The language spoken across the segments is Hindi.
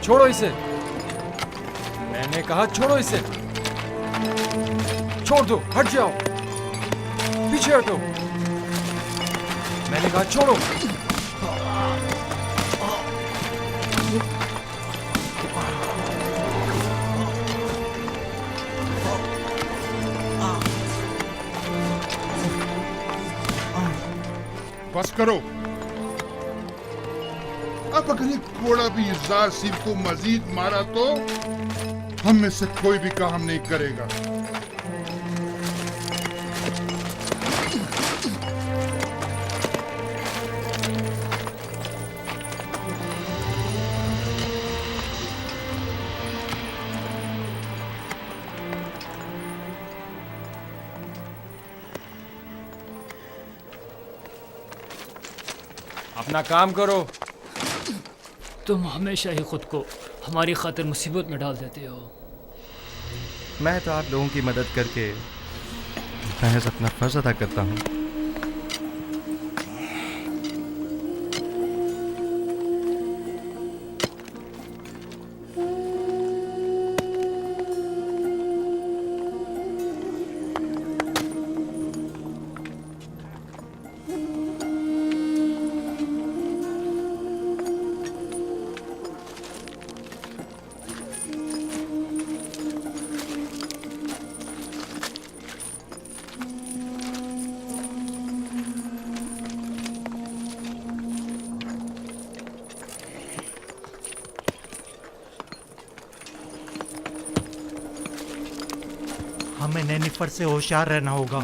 छोड़ो इसे। मैंने कहा छोड़ो इसे। छोड़ दो, हट जाओ, पीछे हटो। मैंने कहा छोड़ो। बस करो। अब अगर ये घोड़ा भी युज़ार सिंह को मजीद मारा तो हम में से कोई भी काम नहीं करेगा। अपना काम करो। तुम हमेशा ही खुद को हमारी खातिर मुसीबत में डाल देते हो। मैं तो आप लोगों की मदद करके महज अपना फर्ज अदा करता हूँ। हमें नैनीफर से होशियार रहना होगा।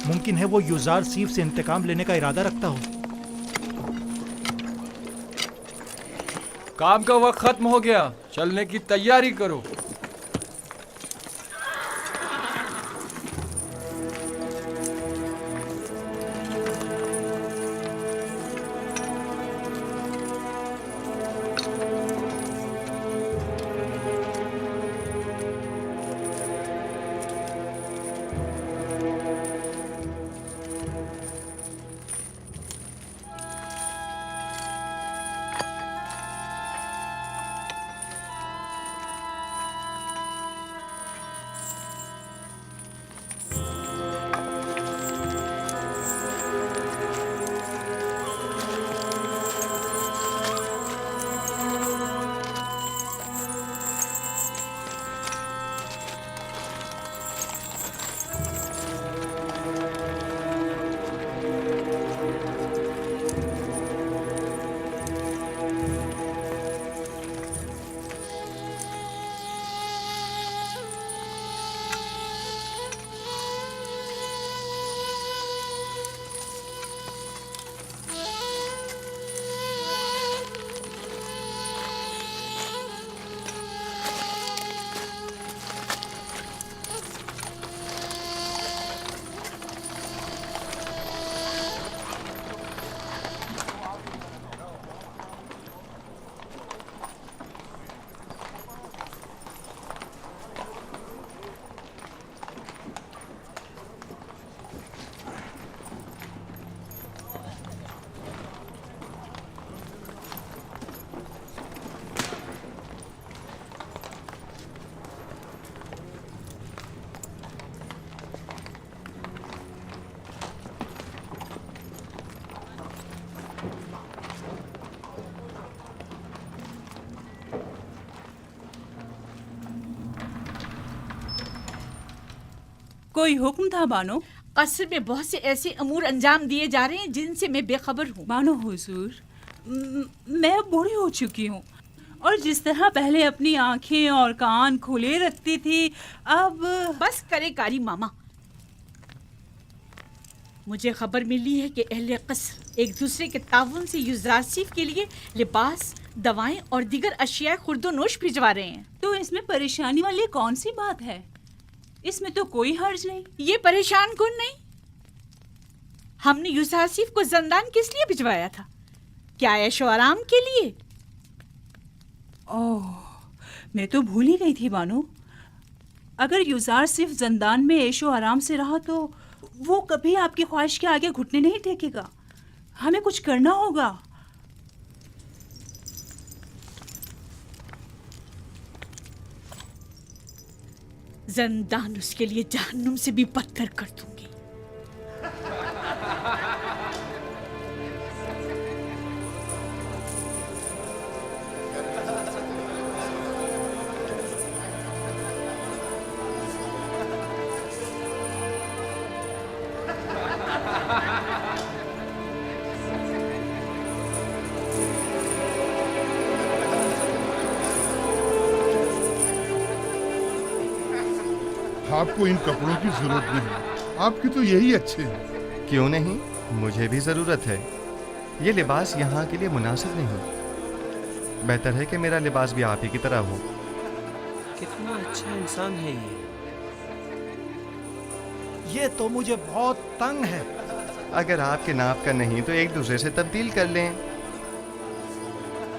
मुमकिन है वो युज़ार सीफ से इंतकाम लेने का इरादा रखता हो। काम का वक्त खत्म हो गया, चलने की तैयारी करो। कोई हुक्म था बानो? कसर में बहुत से ऐसे अमूर अंजाम दिए जा रहे हैं जिनसे मैं बेखबर हूँ। बानो हुजूर, मैं अब बूढ़ी हो चुकी हूँ और जिस तरह पहले अपनी आंखें और कान खुले रखती थी, अब बस करे कारी मामा। मुझे खबर मिली है कि अहले कसर एक दूसरे के ताउन से युज़रासिफ के लिए लिबास, दवाएं और दीगर अशिया खुर्दोनोश भिजवा रहे हैं। तो इसमें परेशानी वाली कौन सी बात है? इसमें तो कोई हर्ज नहीं। ये परेशान कौन नहीं? हमने युज़रासिफ को जंदान किस लिए भिजवाया था? क्या ऐशो आराम के लिए? ओह, मैं तो भूल ही गई थी बानो। अगर युज़ार सिर्फ जंदान में ऐशो आराम से रहा तो वो कभी आपकी ख्वाहिश के आगे घुटने नहीं टेकेगा। हमें कुछ करना होगा। जंदान उसके लिए जहन्नुम से भी बदतर कर दूंगी। आपको इन कपड़ों की जरूरत नहीं, आपके तो यही अच्छे हैं। क्यों नहीं, मुझे भी ज़रूरत है। ये लिबास यहाँ के लिए मुनासिब नहीं। बेहतर है कि मेरा लिबास भी आप ही की तरह हो। कितना अच्छा इंसान है ये तो मुझे बहुत तंग है। अगर आपके नाप का नहीं तो एक दूसरे से तब्दील कर लें।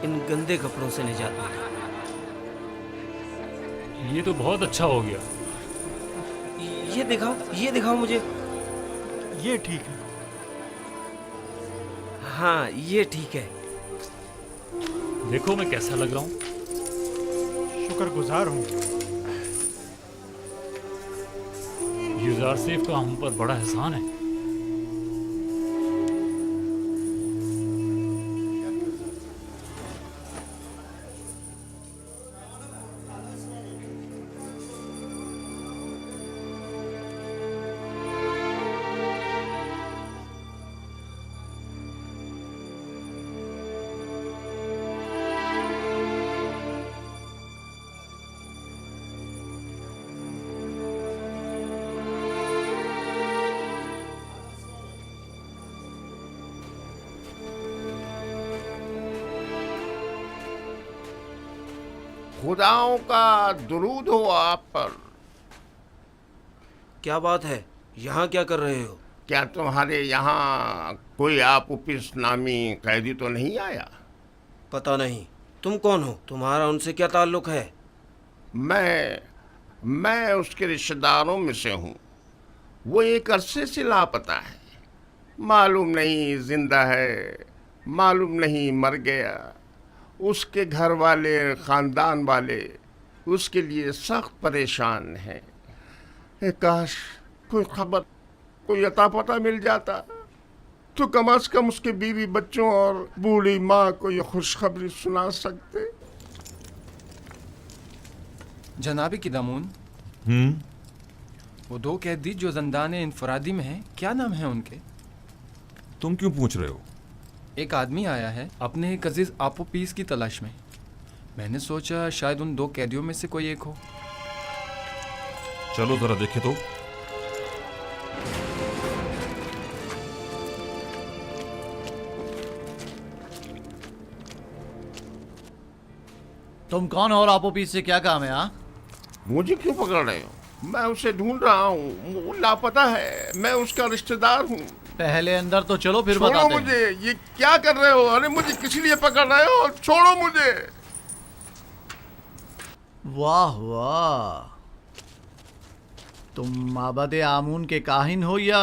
इन गंदे कपड़ों से निजात मिली। ये तो बहुत अच्छा हो गया। ये दिखाओ मुझे। ये ठीक है। हाँ ये ठीक है। देखो मैं कैसा लग रहा हूँ। शुक्रगुजार हूँ। युजार सेफ का हम पर बड़ा एहसान है। खुदाओं का दुरूद हो आप पर। क्या बात है, यहाँ क्या कर रहे हो? क्या तुम्हारे यहाँ कोई आपुपिस नामी कैदी तो नहीं आया? पता नहीं। तुम कौन हो? तुम्हारा उनसे क्या ताल्लुक है? मैं उसके रिश्तेदारों में से हूँ। वो एक अरसे से लापता है। मालूम नहीं जिंदा है, मालूम नहीं मर गया। उसके घर वाले, ख़ानदान वाले उसके लिए सख्त परेशान हैं। काश कोई खबर, कोई अता पता मिल जाता तो कम से कम उसके बीवी बच्चों और बूढ़ी माँ को ये खुशखबरी सुना सकते। जनाबी किदामून, वो दो कैदी जो ज़ंदान इनफरादी में हैं, क्या नाम है उनके? तुम क्यों पूछ रहे हो? एक आदमी आया है अपने एक अजीज आपोपीस की तलाश में। मैंने सोचा शायद उन दो कैदियों में से कोई एक हो। चलो जरा देखें तो। तुम कौन हो और आपोपीस से क्या काम है? हाँ, मुझे क्यों पकड़ रहे हो? मैं उसे ढूंढ रहा हूँ, वो लापता है। मैं उसका रिश्तेदार हूँ। पहले अंदर तो चलो, फिर छोड़ो बताते हैं। मुझे। ये क्या कर रहे हो? अरे मुझे किस लिए पकड़ रहे हो? छोड़ो मुझे। वाह वाह, तुम माबद आमून के काहिन हो या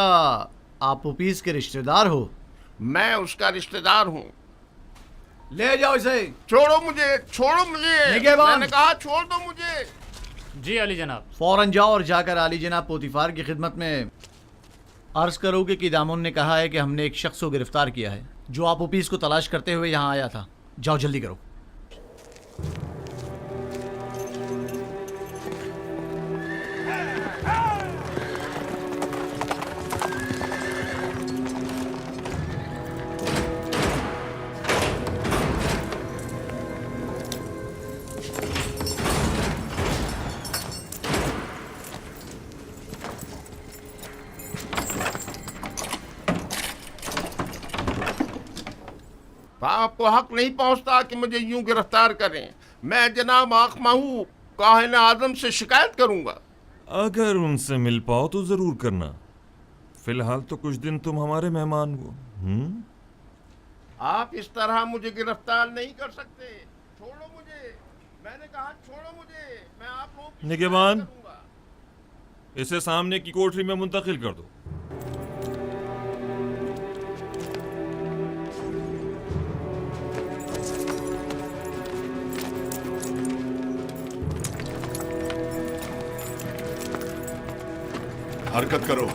आपोपीस के रिश्तेदार हो? मैं उसका रिश्तेदार हूँ। ले जाओ इसे। छोड़ो मुझे, छोड़ो मुझे। निगहबान। मैंने कहा छोड़ दो मुझे। जी अली जनाब। फौरन जाओ और जाकर आली जनाब पोतीफार की खिदमत में अर्ज करो कि किदामुन ने कहा है कि हमने एक शख्स को गिरफ्तार किया है जो आपोपीस को तलाश करते हुए यहाँ आया था। जाओ जल्दी करो। आपको हक नहीं पहुंचता कि मुझे यूं गिरफ्तार करें। मैं जनाब आखमाहू काहिन आजम से शिकायत करूंगा। अगर उनसे मिल पाओ तो जरूर करना। फिलहाल तो कुछ दिन तुम हमारे मेहमान हो। आप इस तरह मुझे गिरफ्तार नहीं कर सकते। छोड़ो मुझे। मैंने कहा छोड़ो मुझे। मैं आप लोगों की निगहबान, शिकायत करूंगा। इसे सामने की कोठरी में मुंतकिल कर दो। हरकत करो।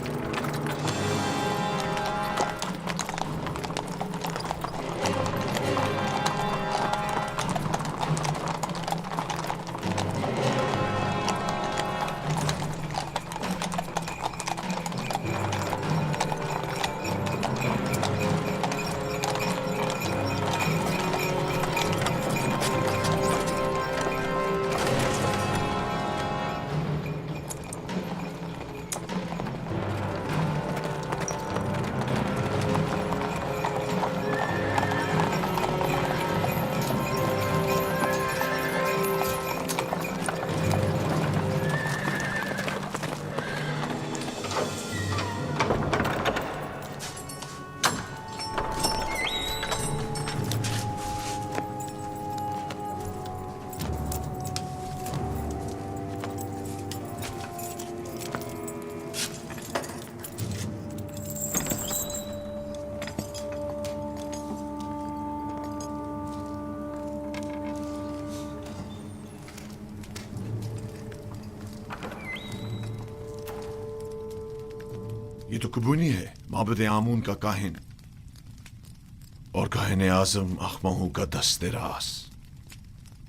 ये तो कुबूनी है, माबद आमून का काहिन और काहिन आजम अखमहू का दस्ते रास।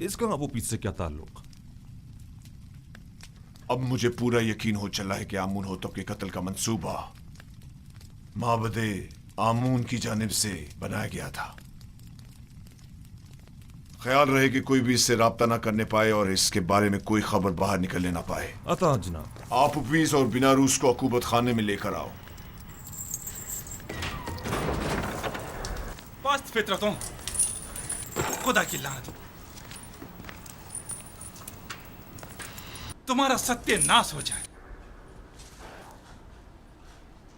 इसका अबू पीस से क्या ताल्लुक? अब मुझे पूरा यकीन हो चला है कि आमून होतब के कत्ल का मंसूबा माबद आमून की जानिब से बनाया गया था। ख्याल रहे कि कोई भी इससे राब्ता ना करने पाए और इसके बारे में कोई खबर बाहर निकलने ना पाए। अता जनाब। आप उपीस और बिना रूस को अकूबत खाने में लेकर आओ। पास्त फितरतों, खुदा की लानत, तुम्हारा सत्यानाश हो जाए।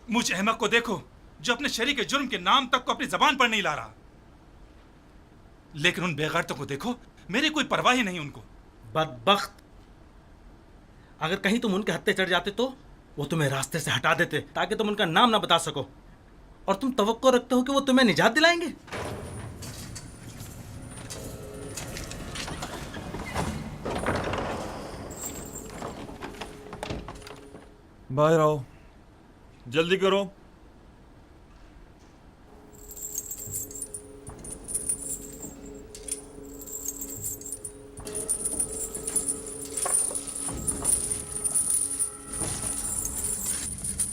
मुझ अहमक को देखो जो अपने शरीक के जुर्म के नाम तक को अपनी जबान पर नहीं ला रहा, लेकिन उन बेगैरतों को देखो, मेरी कोई परवाह ही नहीं उनको। बदबख्त, अगर कहीं तुम उनके हत्थे चढ़ जाते तो वो तुम्हें रास्ते से हटा देते ताकि तुम उनका नाम ना बता सको, और तुम तवक्को रखते हो कि वो तुम्हें निजात दिलाएंगे। बाहर आओ, जल्दी करो।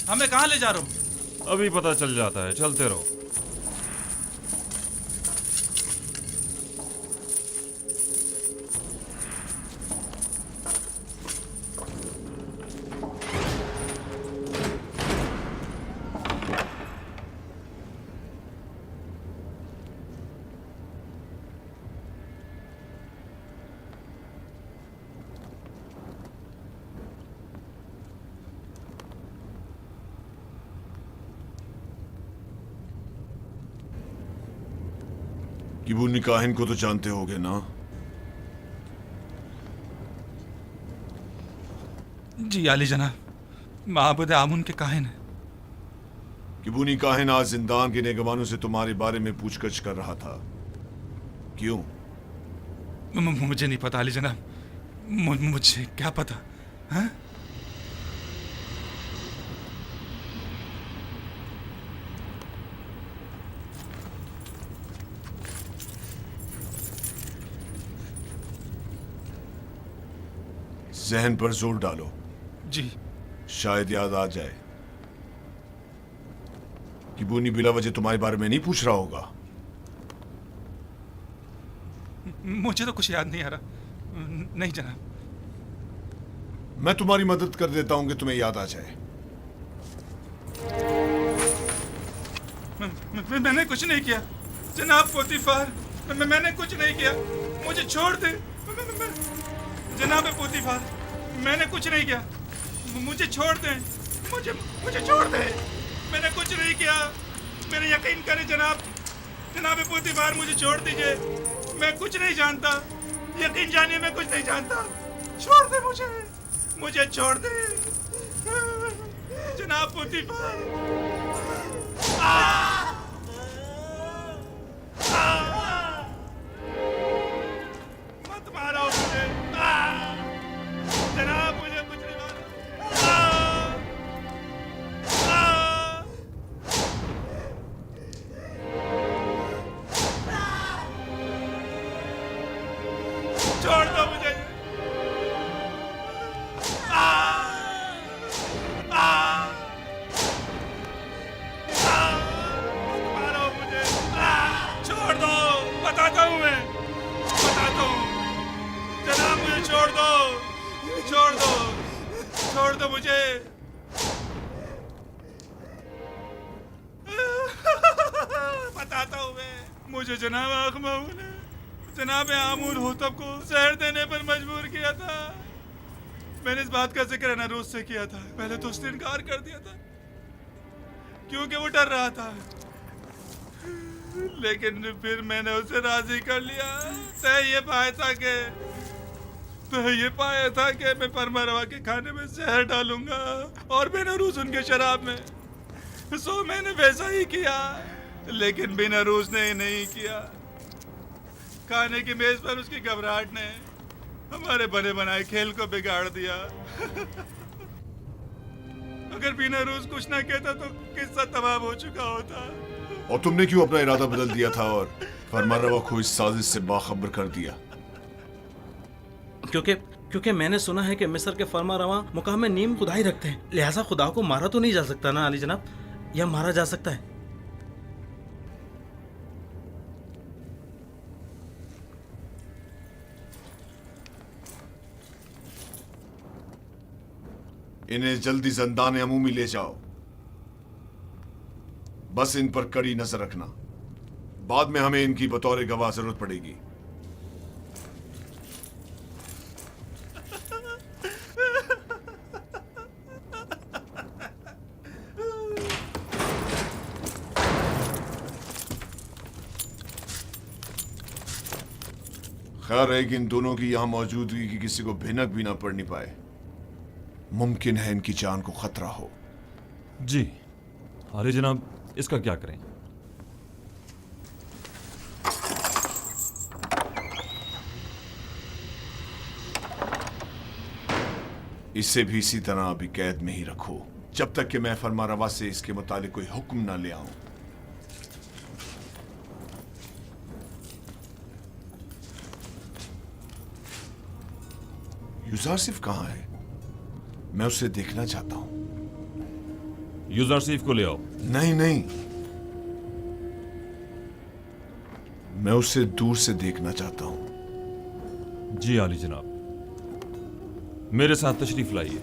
हमें कहाँ ले जा रहे हो? अभी पता चल जाता है, चलते रहो। किबूनी काहिन को तो जानते होगे ना? जी आली जनाब, माबूद आमून के काहिन है। किबूनी काहिन आज जिंदान के नेगवानों से तुम्हारे बारे में पूछगछ कर रहा था, क्यों? मुझे नहीं पता आली जनाब, मुझे क्या पता है? जहन पर जोर डालो। जी। शायद याद आ जाए। किबूनी बिला वजह तुम्हारे बारे में नहीं पूछ रहा होगा। मुझे तो कुछ याद नहीं आ रहा। नहीं जनाब। मैं तुम्हारी मदद कर देता हूं कि तुम्हें याद आ जाए। मैंने कुछ नहीं किया जनाब पोतीफार, मैंने कुछ नहीं किया, मुझे छोड़ दे जनाब पोतीफार, मैंने कुछ नहीं किया, मुझे छोड़ दे, मुझे छोड़ दे, मैंने कुछ नहीं किया, मेरे यकीन करें जनाब पोतीफार, मुझे छोड़ दीजिए, मैं कुछ नहीं जानता, यकीन जानिए मैं कुछ नहीं जानता, छोड़ दे मुझे छोड़ दे जनाब पोतीफार। मत मारो मुझे जनाब, मुझे कुछ नहीं मारो। छोड़ दो मुझे। मारो मुझे, छोड़ दो, बताता हूँ मैं, बताता हूँ। जनाब मुझे छोड़ दो, छोड़ दो, छोड़ दो मुझे। बताता हूँ मैं, मुझे जनाब आखमाऊ ने जनाब आमूर होतब को जहर देने पर मजबूर किया था। मैंने इस बात का जिक्र अनारूज से किया था। पहले तो उसने इनकार कर दिया था क्योंकि वो डर रहा था, लेकिन फिर मैंने उसे राजी कर लिया। तय ये पाया था कि मैं फरमा के खाने में जहर डालूंगा और बेनरूज उनके शराब में। सो मैंने वैसा ही किया, लेकिन बेनरूज ने नहीं किया। खाने की मेज पर उसकी घबराहट ने हमारे बने बनाए खेल को बिगाड़ दिया। अगर बेनरूज कुछ ना कहता तो किस्सा तमाम हो चुका होता। और तुमने क्यों अपना इरादा बदल दिया था और फरमारवा को इस साजिश से बाखबर कर दिया? क्योंकि मैंने सुना है कि मिस्र के फरमारवा मुकाम में नीम खुदाई रखते हैं, लिहाजा खुदा को मारा तो नहीं जा सकता ना अली जनाब, या मारा जा सकता है? इन्हें जल्दी ज़ंदान अमूमी ले जाओ। बस इन पर कड़ी नजर रखना, बाद में हमें इनकी बतौर गवाह जरूरत पड़ेगी। खैर है कि इन दोनों की यहां मौजूदगी की किसी को भिनक भी ना पड़नी पाए। मुमकिन है इनकी जान को खतरा हो। जी अरे जनाब, इसका क्या करें? इसे भी इसी तरह अभी कैद में ही रखो जब तक कि मैं फरमारवा से इसके मुतालिक कोई हुक्म ना ले आऊं। यूजारसिफ कहां है? मैं उसे देखना चाहता हूं। यूजारसिफ को ले आओ। नहीं नहीं, मैं उसे दूर से देखना चाहता हूं। जी आली जनाब, मेरे साथ तशरीफ लाइए।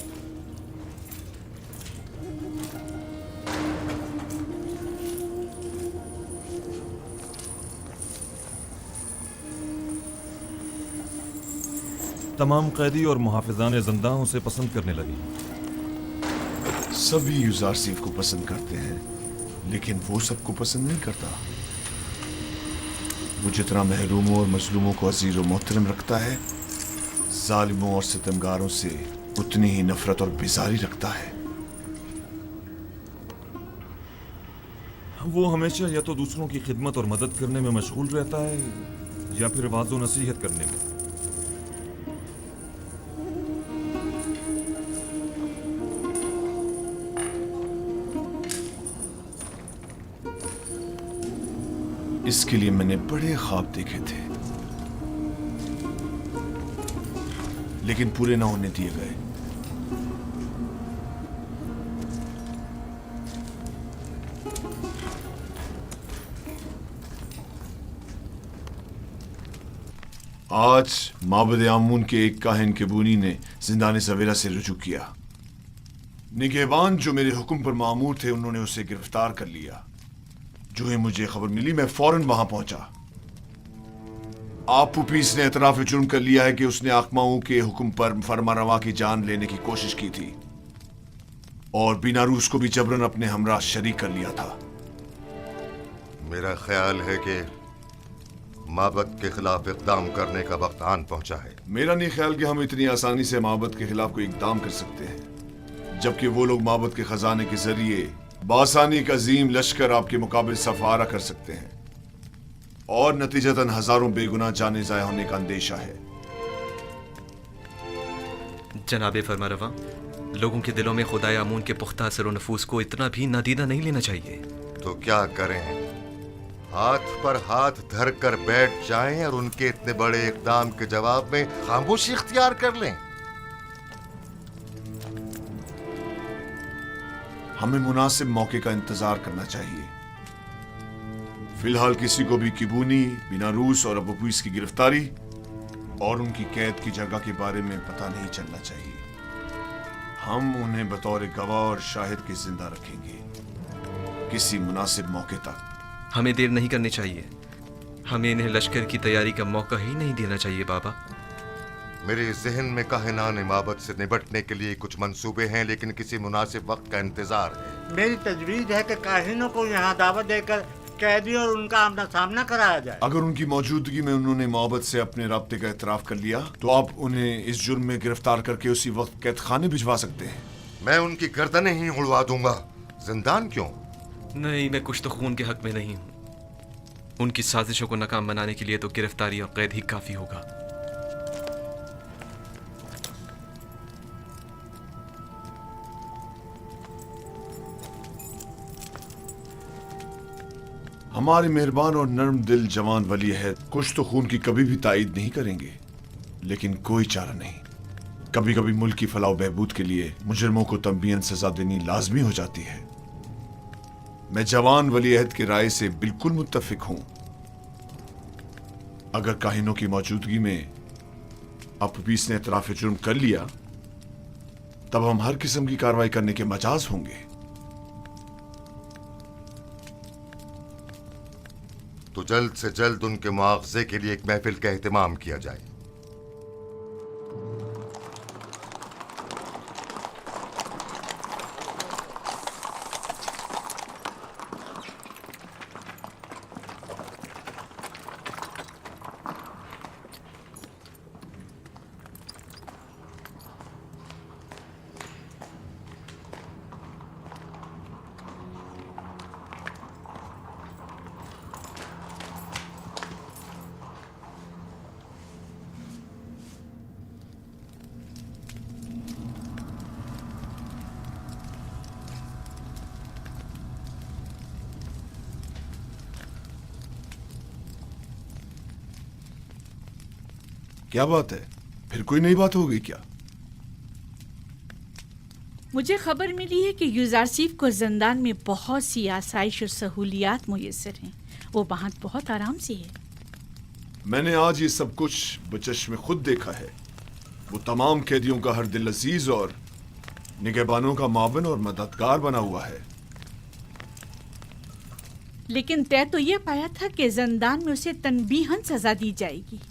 तमाम कैदी और मुहाफिजान ज़िंदा उसे पसंद करने लगी। सभी यूजारसिफ को पसंद करते हैं, लेकिन वो सबको पसंद नहीं करता। वो जितना महरूमों और मजलूमों को अजीज और मोहतरम रखता है, जालिमों और सितमगारों से उतनी ही नफरत और बेजारी रखता है। वो हमेशा या तो दूसरों की खिदमत और मदद करने में मशगूल रहता है या फिर वाज़ो नसीहत करने में। इसके लिए मैंने बड़े ख्वाब देखे थे, लेकिन पूरे ना होने दिए गए। आज माबद आमून के एक काहिन केबूनी ने जिंदान सवेरा से रुजू किया। निगहबान जो मेरे हुक्म पर मामूर थे, उन्होंने उसे गिरफ्तार कर लिया। जो ही मुझे खबर मिली, मैं फौरन वहां पहुंचा। आप पुपीस ने एतराफ जुर्म कर लिया है कि उसने आकमाऊ के हुक्म पर फरमारवा की जान लेने की कोशिश की थी और बीनारूस को भी जबरन अपने हमरा शरीक कर लिया था। मेरा ख्याल है कि माबद के खिलाफ इकदाम करने का वक्त आन पहुंचा है। मेरा नहीं ख्याल कि हम इतनी आसानी से माबद के खिलाफ कोई इकदाम कर सकते हैं, जबकि वो लोग माबद के खजाने के जरिए बासानी का अजीम लश्कर आपके मुकाबले सफारा कर सकते हैं और नतीजतन हजारों बेगुनाह जाने जाया होने का अंदेशा है। जनाबे फरमारवा, लोगों के दिलों में खुदाए आमून के पुख्ता असर नफूस को इतना भी नादीदा नहीं लेना चाहिए। तो क्या करें? हाथ पर हाथ धर कर बैठ जाएं और उनके इतने बड़े इकदाम के जवाब में खामोशी इख्तियार कर लें। हमें मुनासिब मौके का इंतजार करना चाहिए। फिलहाल किसी को भी किबूनी, बिनारूस और अबूपीस की गिरफ्तारी और उनकी कैद की जगह के बारे में पता नहीं चलना चाहिए। हम उन्हें बतौर गवाह और शाहिद के जिंदा रखेंगे किसी मुनासिब मौके तक। हमें देर नहीं करनी चाहिए। हमें इन्हें लश्कर की तैयारी का मौका ही नहीं देना चाहिए बाबा। मेरे जहन में काहिनान माबद से निपटने के लिए कुछ मंसूबे हैं, लेकिन किसी मुनासिब वक्त का इंतजार है। मेरी तजवीज है कि काहिनों को यहाँ दावत देकर कैदी और उनका आमना सामना कराया जाए। अगर उनकी मौजूदगी में उन्होंने मोहब्बत से अपने राब्ते का इतराफ कर लिया तो आप उन्हें इस जुर्म में गिरफ्तार करके उसी वक्त कैद खाने भिजवा सकते हैं। मैं उनकी गर्दनें ही उड़वा दूंगा। जिंदान क्यों? नहीं, मैं कुछ तो खून के हक में नहीं हूँ। उनकी साजिशों को नाकाम बनाने के लिए तो गिरफ्तारी और कैद ही काफी होगा। हमारे मेहरबान और नर्म दिल जवान वली अहद कुछ तो खून की कभी भी तायद नहीं करेंगे, लेकिन कोई चारा नहीं। कभी कभी मुल्क की फलाह बहबूद के लिए मुजरिमों को तंबीहन सजा देनी लाजमी हो जाती है। मैं जवान वली अहद की राय से बिल्कुल मुत्तफिक हूं। अगर काहिनों की मौजूदगी में अबूपीस ने इतराफ जुर्म कर लिया तब हम हर किस्म की कार्रवाई करने के मजाज होंगे। तो जल्द से जल्द उनके मुआवजे के लिए एक महफिल का एहतमाम किया जाए। क्या बात है, फिर कोई नई बात हो गई क्या? मुझे खबर मिली है कि यूजारसीफ को जिंदान में बहुत सी आसाइश और सहूलियात मुयस्सर हैं। वो वहाँ बहुत आराम से है। मैंने आज ये सब कुछ बचश्मे खुद देखा है। वो तमाम कैदियों का हर दिल अजीज और निगहबानों का मावन और मददगार बना हुआ है। लेकिन तय तो ये पाया था कि जिंदान में उसे तनबीहन सजा दी जाएगी।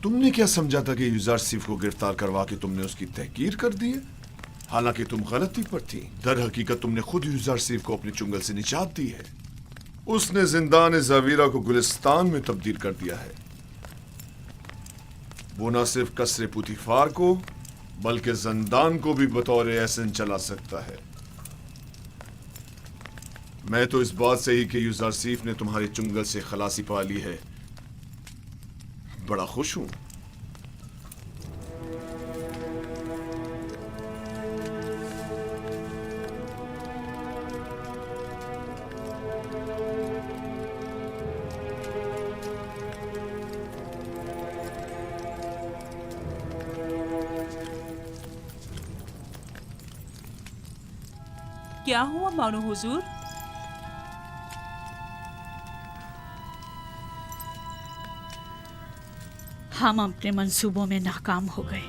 तुमने क्या समझा था कि यूजारसीफ को गिरफ्तार करवा के तुमने उसकी तहकीर कर दी है? हालांकि तुम गलती पर थी। दर हकीकत तुमने खुद यूजारसीफ को अपने चुंगल से निजात दी है। उसने जिंदान ज़वीरा को गुलिस्तान में तब्दील कर दिया है। वो न सिर्फ कसरे पुतिफार को बल्कि जिंदान को भी बतौर एहसन चला सकता है। मैं तो इस बात से ही कि यूजारसीफ ने तुम्हारे चुंगल से खलासी पा ली है बड़ा खुश हूं। क्या हुआ मानो हुजूर? हम अपने मंसूबों में नाकाम हो गए।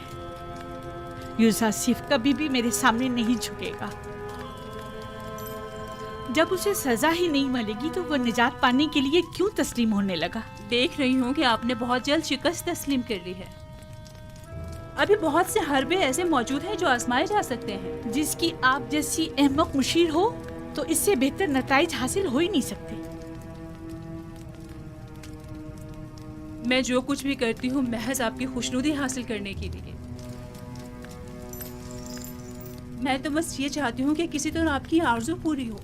यूजारसीफ कभी भी मेरे सामने नहीं झुकेगा। जब उसे सजा ही नहीं मिलेगी तो वो निजात पाने के लिए क्यों तस्लीम होने लगा? देख रही हूँ कि आपने बहुत जल्द शिकस्त तस्लीम कर ली है। अभी बहुत से हरबे ऐसे मौजूद हैं जो आजमाए जा सकते हैं। जिसकी आप जैसी अहमक मुशीर हो तो इससे बेहतर नताइज हासिल हो ही नहीं सकते। मैं जो कुछ भी करती हूँ महज आपकी खुशनुदी हासिल करने के लिए। मैं तो बस ये चाहती हूँ कि किसी तरह आपकी आरज़ू पूरी हो।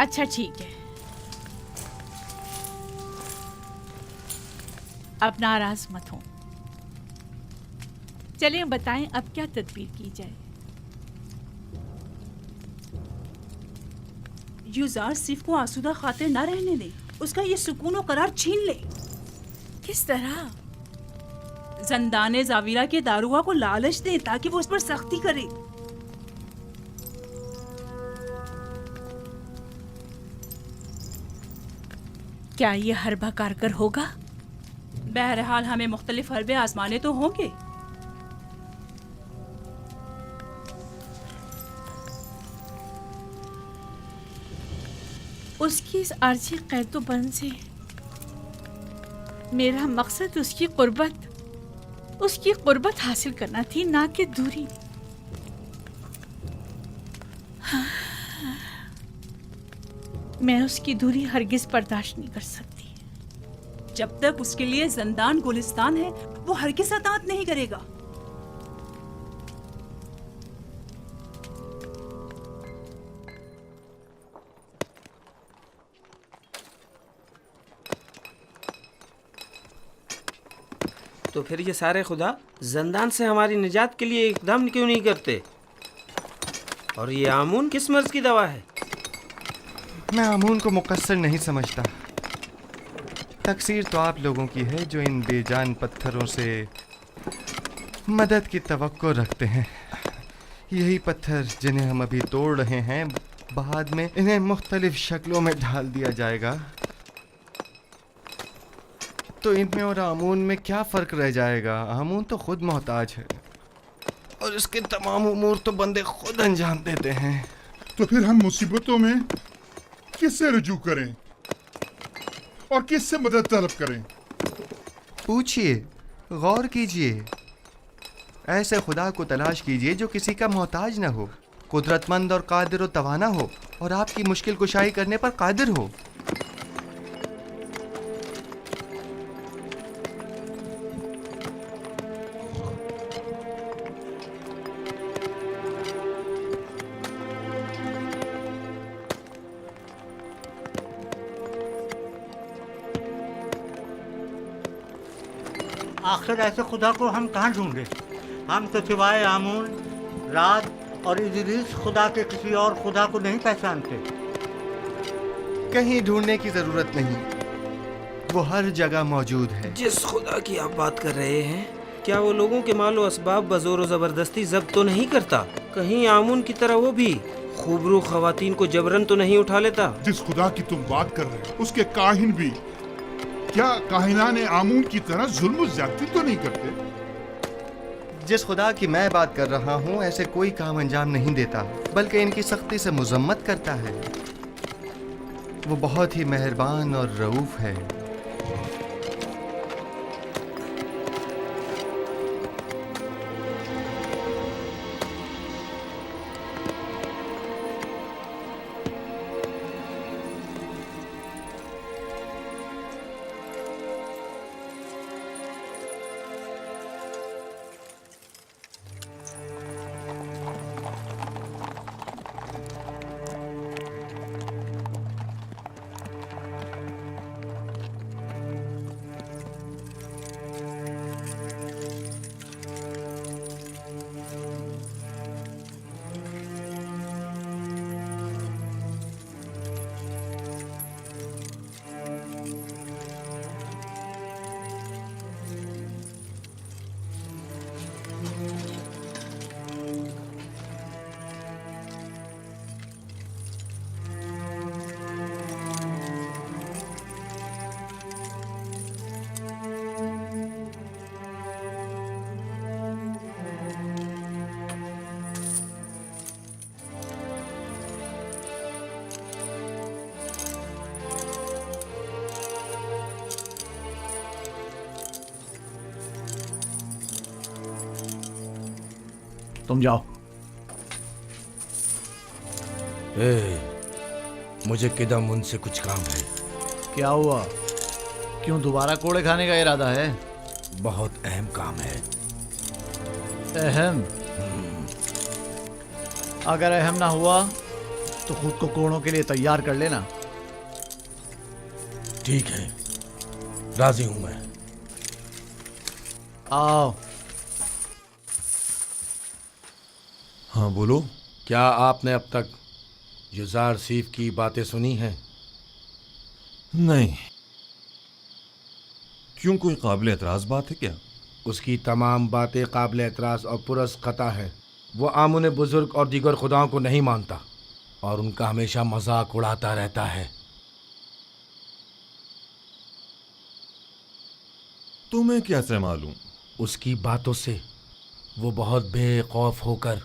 अच्छा ठीक है, अब नाराज मत हो। चलिए बताएं अब क्या तदबीर की जाए। युजार सिफ को आसूदा खातिर न रहने दे, उसका ये सुकून और करार छीन ले। किस तरह? जंदाने जाविरा के दारुआ को लालच दे ताकि वो उस पर सख्ती करे। क्या ये हरबा कारगर होगा? बहरहाल हमें मुख्तलिफ हरबे आजमाने तो होंगे। उसकी इस आर्जी कैदोबंद से मेरा मकसद उसकी कुर्बत हासिल करना थी, ना कि दूरी। मैं उसकी दूरी हरगिज बर्दाश्त नहीं कर सकती। जब तक उसके लिए जंदान गुलिस्तान है, वो हरगिज अतात नहीं करेगा। तो फिर ये सारे खुदा जंदान से हमारी निजात के लिए इकदाम क्यों नहीं करते? और ये आमून किस मर्ज की दवा है? मैं आमून को मुकस्सर नहीं समझता। तकसीर तो आप लोगों की है जो इन बेजान पत्थरों से मदद की तवक्को रखते हैं। यही पत्थर जिन्हें हम अभी तोड़ रहे हैं, बाद में इन्हें मुख्तलिफ शक्लों में ढाल दिया जाएगा, तो इनमें और आमून में क्या फ़र्क रह जाएगा? आमून तो खुद मोहताज है और इसके तमाम उमूर तो बंदे खुद अंजाम देते हैं। तो फिर हम मुसीबतों में किससे रुजू करें और किससे मदद तलब करें? पूछिए, गौर कीजिए, ऐसे खुदा को तलाश कीजिए जो किसी का मोहताज न हो, कुदरतमंद और कादिर व तवाना हो और आपकी मुश्किल कुशाई करने पर कादिर हो। आखिर ऐसे खुदा को हम कहाँ ढूंढे? हम तो सिवाय आमून, रात और इदरीस खुदा के किसी और खुदा को नहीं पहचानते। कहीं ढूंढने की जरूरत नहीं, वो हर जगह मौजूद है। जिस खुदा की आप बात कर रहे हैं, क्या वो लोगों के मालो असबाब बजोर जबरदस्ती जब्त तो नहीं करता? कहीं आमून की तरह वो भी खूबरू खवातीन को जबरन तो नहीं उठा लेता? जिस खुदा की तुम बात कर रहे हो, उसके काहिन भी क्या काहिनाने आमून की तरह जुल्म ज्यादती तो नहीं करते? जिस खुदा की मैं बात कर रहा हूँ ऐसे कोई काम अंजाम नहीं देता, बल्कि इनकी सख्ती से मुजम्मत करता है। वो बहुत ही मेहरबान और रऊफ है। तुम जाओ। मुझे किदम उनसे कुछ काम है। क्या हुआ? क्यों दोबारा कोड़े खाने का इरादा है? बहुत अहम काम है। अहम? अगर अहम ना हुआ तो खुद को कोड़ों के लिए तैयार कर लेना। ठीक है, राजी हूं मैं। आओ। हाँ बोलो। क्या आपने अब तक युजार सीफ की बातें सुनी हैं? नहीं। क्यों, कोई काबिल एतराज़ बात है क्या? उसकी तमाम बातें काबिल एतराज़ और पुरस खता है। वो आमुन बुजुर्ग और दीगर खुदाओं को नहीं मानता और उनका हमेशा मजाक उड़ाता रहता है। तुम्हें कैसे मालूम? उसकी बातों से वो बहुत बेखौफ होकर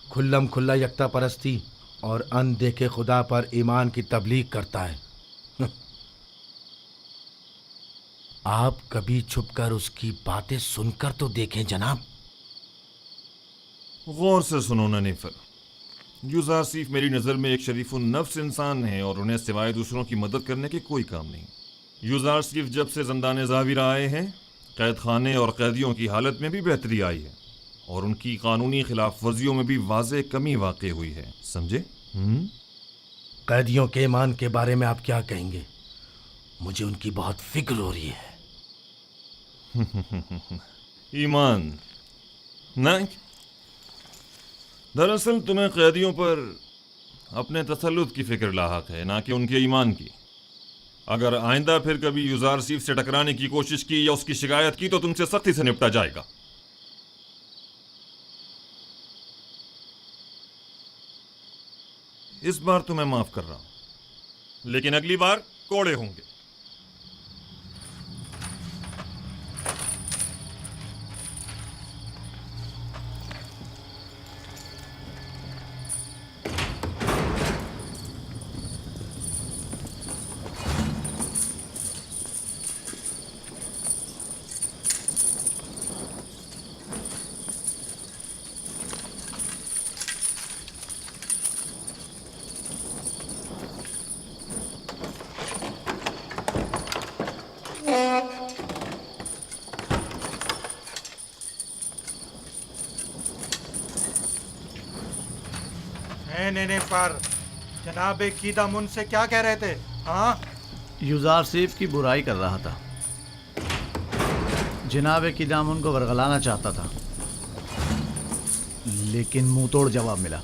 खुल्लम खुल्ला यकता परस्ती और अनदेखे खुदा पर ईमान की तबलीग करता है। आप कभी छुपकर उसकी बातें सुनकर तो देखें जनाब। गौर से सुनो ननीफर, युजार सीफ मेरी नज़र में एक शरीफ नफ्स इंसान है और उन्हें सिवाय दूसरों की मदद करने के कोई काम नहीं। युजार सीफ जब से ज़ंदान ज़ाविर आए हैं, कैद खाने और कैदियों की हालत में भी बेहतरी आई है और उनकी कानूनी खिलाफ वर्जियों में भी वाज़े कमी वाक़ई हुई है। समझे? कैदियों के ईमान के बारे में आप क्या कहेंगे? मुझे उनकी बहुत फिक्र हो रही है। ईमान नहीं, दरअसल तुम्हें कैदियों पर अपने तसल्लुत की फिक्र लाहक है, ना कि उनके ईमान की। अगर आइंदा फिर कभी युजार सीफ से टकराने की कोशिश की या उसकी शिकायत की तो तुमसे सख्ती से निपटा जाएगा। इस बार तो मैं माफ कर रहा हूं, लेकिन अगली बार कोड़े होंगे। नहीं पर जनाब कीदम उनसे क्या कह रहे थे? हाँ, युजार सीफ की बुराई कर रहा था। जनाब कीदम उनको वरगलाना चाहता था, लेकिन मुंह तोड़ जवाब मिला।